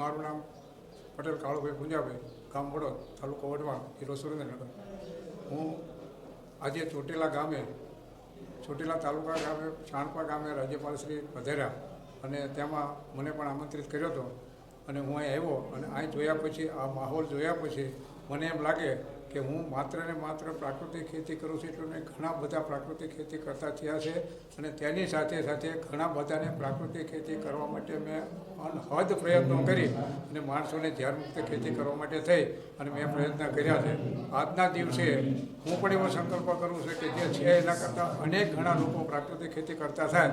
મારું નામ પટેલ કાળુભાઈ પુંજાભાઈ, ગામ વડોદ, તાલુકો વઢવાણ, જિલ્લો સુરેન્દ્રનગર. હું આજે ચોટીલા તાલુકા ગામે ચાણપા ગામે રાજ્યપાલશ્રી પધાર્યા અને તેમાં મને પણ આમંત્રિત કર્યો હતો અને હું અહીં આવ્યો અને અહીં જોયા પછી આ માહોલ જોયા પછી મને એમ લાગે કે હું માત્ર ને માત્ર પ્રાકૃતિક ખેતી કરું છું એટલું નહીં, ઘણા બધા પ્રાકૃતિક ખેતી કરતા થયા છે અને તેની સાથે સાથે ઘણા બધાને પ્રાકૃતિક ખેતી કરવા માટે મેં અનહદ પ્રયત્નો કરી અને માણસોને ઝાડમુક્ત ખેતી કરવા માટે થઈ અને મેં પ્રયત્ન કર્યા છે. આજના દિવસે હું પણ એવો સંકલ્પ કરું છું કે જે છે એના કરતાં અનેક ઘણા લોકો પ્રાકૃતિક ખેતી કરતા થાય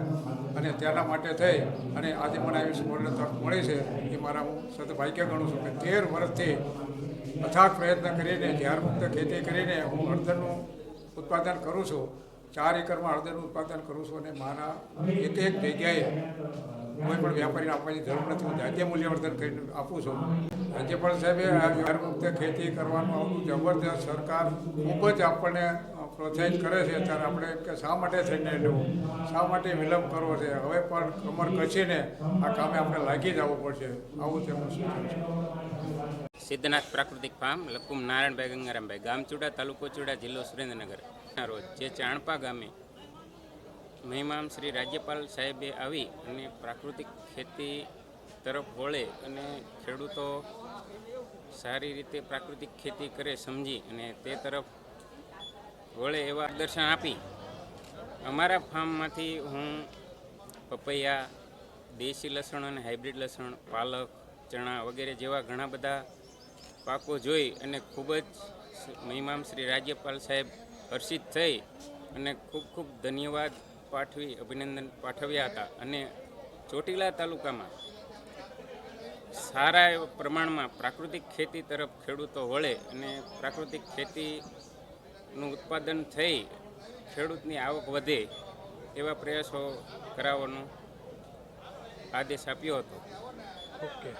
અને તેના માટે થઈ અને આજે મને આવી સુવર્ણ તક મળી છે એ મારા હું સદભાગ્ય ગણું છું કે 13 વર્ષથી અથાગ પ્રયત્ન કરીને ઝાડમુક્ત ખેતી કરીને હું હળદરનું ઉત્પાદન કરું છું. 4 એકરમાં હળદરનું ઉત્પાદન કરું છું અને મારા એક જગ્યાએ કોઈ પણ વ્યાપારીને આપવાની જરૂર નથી. હું જાતીય મૂલ્યવર્ધન કરીને આપું છું. રાજ્યપાલ સાહેબે આ ઝાડમુક્ત ખેતી કરવાનું આવતું જબરદસ્ત સરકાર ખૂબ જ આપણને પ્રોત્સાહિત કરે છે. ત્યારે આપણે કે શા માટે થઈને લેવું, શા માટે વિલંબ કરવો છે, હવે પણ કમર કસીને આ કામે આપણે લાગી જવું પડશે, આવું તેમનું સૂચન છે. સિદ્ધનાથ પ્રાકૃતિક ફાર્મ, લકુમ નારાયણભાઈ ગંગારામભાઈ, ગામ ચુડા, તાલુકો ચુડા, જિલ્લો સુરેન્દ્રનગર. રોજ જે ચાણપા ગામે મહિમામ શ્રી રાજ્યપાલ સાહેબે આવી અને પ્રાકૃતિક ખેતી તરફ વળે અને ખેડૂતો સારી રીતે પ્રાકૃતિક ખેતી કરે સમજી અને તે તરફ વળે એવા દર્શન આપી અમારા ફાર્મમાંથી હું પપૈયા, દેશી લસણ અને હાઇબ્રિડ લસણ, પાલક, ચણા વગેરે જેવા ઘણા બધા પાકો જોઈ અને ખૂબ જ મહિમામ શ્રી રાજ્યપાલ સાહેબ હર્ષિત થઈ અને ખૂબ ખૂબ ધન્યવાદ પાઠવી અભિનંદન પાઠવ્યા હતા. અને ચોટીલા તાલુકામાં સારા એવા પ્રમાણમાં પ્રાકૃતિક ખેતી તરફ ખેડૂતો વળે અને પ્રાકૃતિક ખેતીનું ઉત્પાદન થઈ ખેડૂતની આવક વધે એવા પ્રયાસો કરાવવાનો આદેશ આપ્યો હતો. ઓકે.